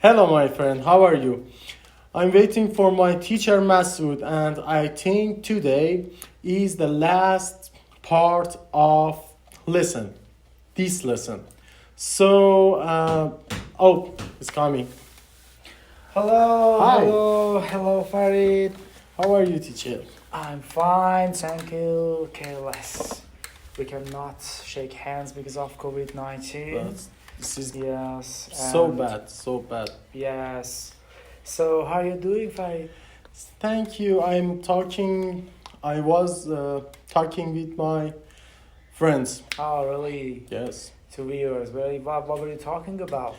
Hello, my friend. How are you? I'm waiting for my teacher Masoud, and I think today is the last part of lesson. This lesson. So, it's coming. Hello, Hi. hello, Farid. How are you, teacher? I'm fine, thank you. Careless. We cannot shake hands because of COVID-19. But this is Yes. so and- bad, so bad. Yes. So, how are you doing, Farid? Thank you. I was talking with my friends. Oh, really? Yes. To viewers, really? What were you talking about?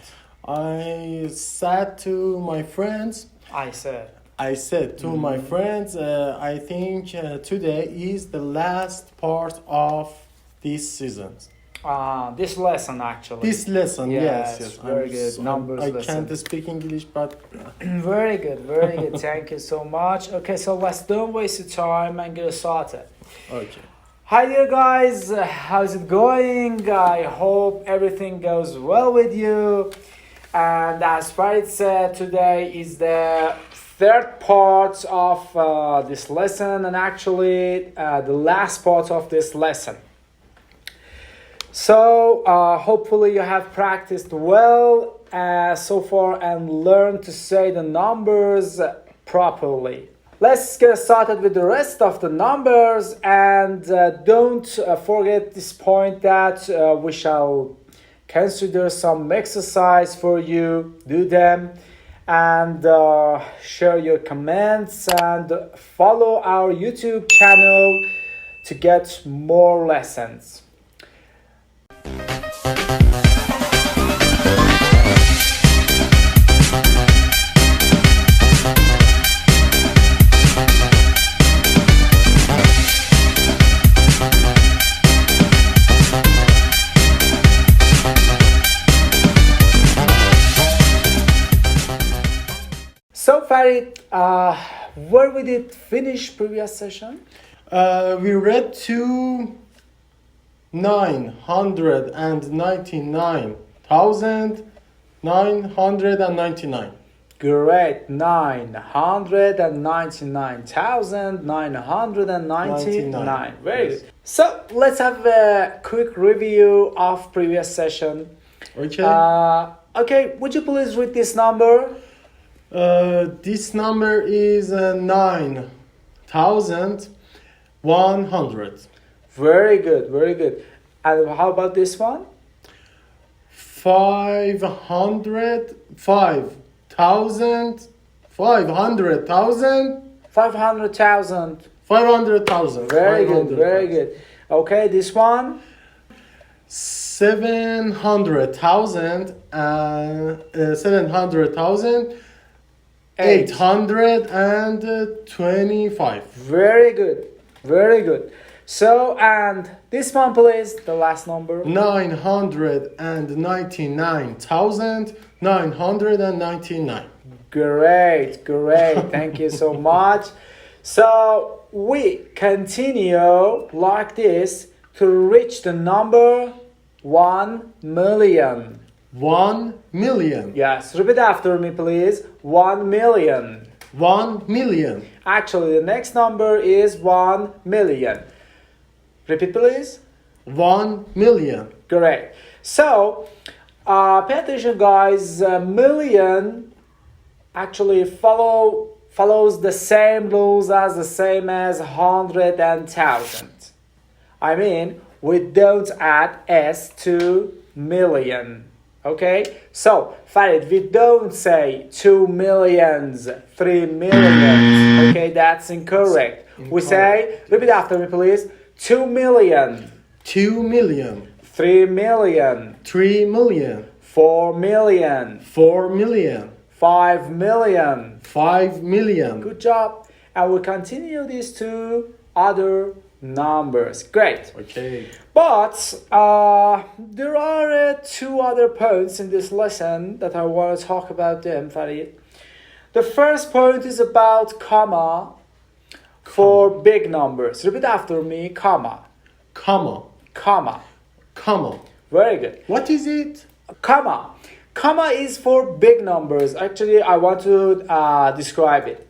I said to my friends, I said. my friends, I think today is the last part of this season. This lesson actually. This lesson, Yes, yes. very good. Numbers I lesson. can't speak English, but Very good, very good. Thank you so much. Okay, so let's don't waste your time and get started. okay. Hi there, guys. How's it going? I hope everything goes well with you. And as Farid said, today is the third part of this lesson, and actually the last part of this lesson. So hopefully you have practiced well so far and learned to say the numbers properly. Let's get started with the rest of the numbers, and don't forget this point that we shall consider some exercise for you. Do them and share your comments and follow our YouTube channel to get more lessons. So Farid, where we did finish previous session? We read to 999,999. Great, 999,999. Very Yes. good. So let's have a quick review of previous session. Okay. Okay, would you please read this number? This number is 9,100. Very good, very good. And how about this one? 500,000. 500,000. 500,000. 500,000. Very good, very good. Okay, this one? 700,000. 700,000. 825. Very good, very good. So, and this one, please, the last number. 999,999. Great, great. Thank you so much. So, we continue like this to reach the number 1 million. 1 million. Yes, repeat after me, please. 1 million. 1 million. Actually, the next number is 1 million. Repeat, please. 1 million. Great. So, pay attention, guys. Million actually follows the same rules as 100 and 1,000. I mean, we don't add s to million. Okay? So, Farid, we don't say 2 millions, 3 millions. Okay, that's incorrect. We say, repeat after me, please. 2 million. 2 million. 3 million. 3 million. 4 million. 4 million. 5 million. 5 million. Good job. And we'll continue these two other numbers. Great. Okay. But there are two other points in this lesson that I want to talk about them, Farid. The first point is about comma for big numbers. Repeat after me, comma. Comma. Comma. Comma. Very good. What is it? Comma. Comma is for big numbers. Actually, I want to describe it.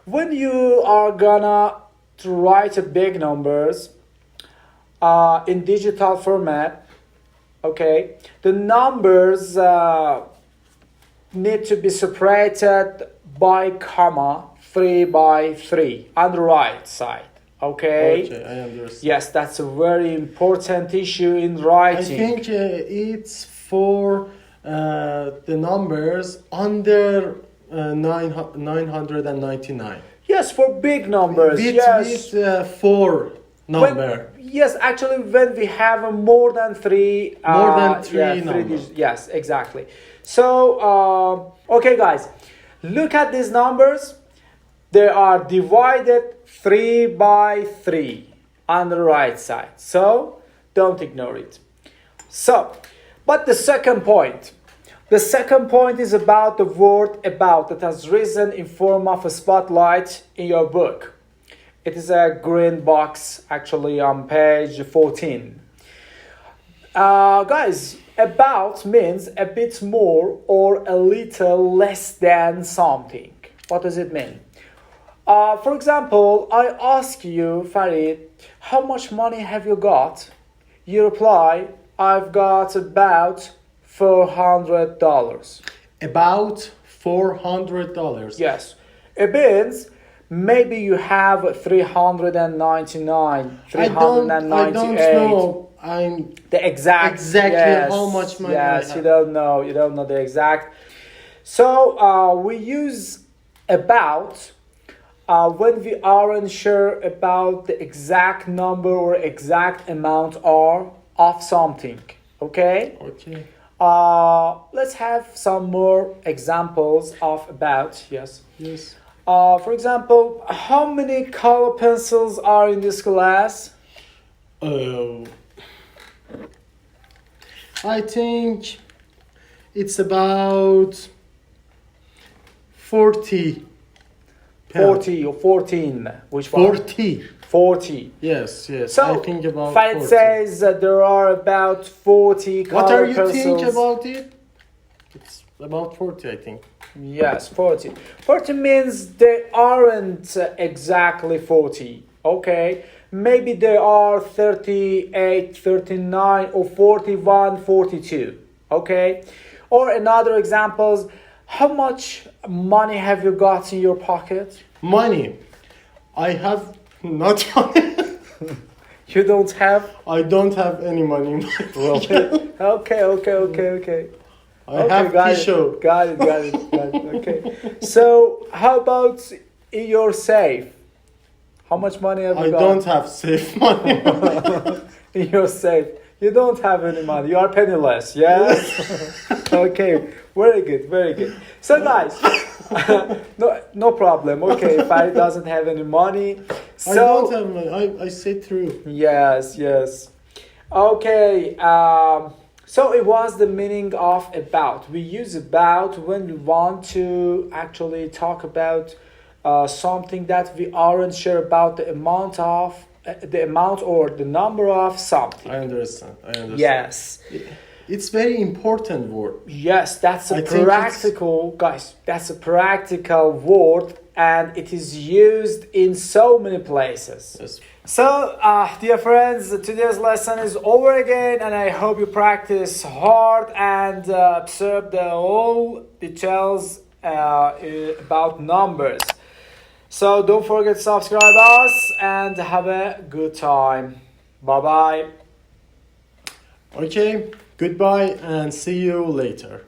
When you are gonna to write a big numbers in digital format, okay, the numbers need to be separated by comma 3 by 3 on the right side. Okay, I understand. yes, that's a very important issue in writing. I think it's for the numbers under 999. Yes, for big numbers. Yes, With 4 number. Yes, actually, when we have more than three, More than three numbers. digits. Yes, exactly. So, okay, guys, look at these numbers. They are divided 3 by 3 on the right side. So, don't ignore it. So, but the second point. The second point is about the word about that has risen in form of a spotlight in your book. It is a green box actually on page 14. Guys, about means a bit more or a little less than something. What does it mean? For example, I ask you, Farid, how much money have you got? You reply, I've got about $400. About $400. Yes. It means maybe you have 399, 398. I don't know. The exact. Exactly yes, how much money I Yes, have. you don't know. You don't know the exact. So we use about when we aren't sure about the exact number or exact amount of something. Okay. Okay. Let's have some more examples of about. Yes. Yes. For example, how many color pencils are in this class? I think it's about 40. 40 or 14. Which one? 40. 40. Yes. So, I think about Farid 40. says that there are about 40 color What are you pencils. thinking about it? It's about 40, I think. Yes, 40. 40 means they aren't exactly 40. Okay. Maybe they are 38, 39, or 41, 42. Okay. Or another examples, how much money have you got in your pocket? Money. I have not money. You don't have? I don't have any money in my pocket. Okay. I have tissue. Got it. Okay. So, how about in your safe? How much money have you I got? don't have safe money. In your safe. You don't have any money. You are penniless. Yes. Okay. Very good. So, guys, no problem. Okay, if I doesn't have any money, so I don't have money. I say true. Yes. Okay. So it was the meaning of about. We use about when we want to actually talk about something that we aren't sure about the amount or the number of something. I understand. Yes. It's very important word. Yes, that's a I think practical, guys. That's a practical word, and it is used in so many places. Yes. So, dear friends, today's lesson is over again, and I hope you practice hard and observe the whole details about numbers. So, don't forget to subscribe us and have a good time. Bye bye. Okay. Goodbye and see you later.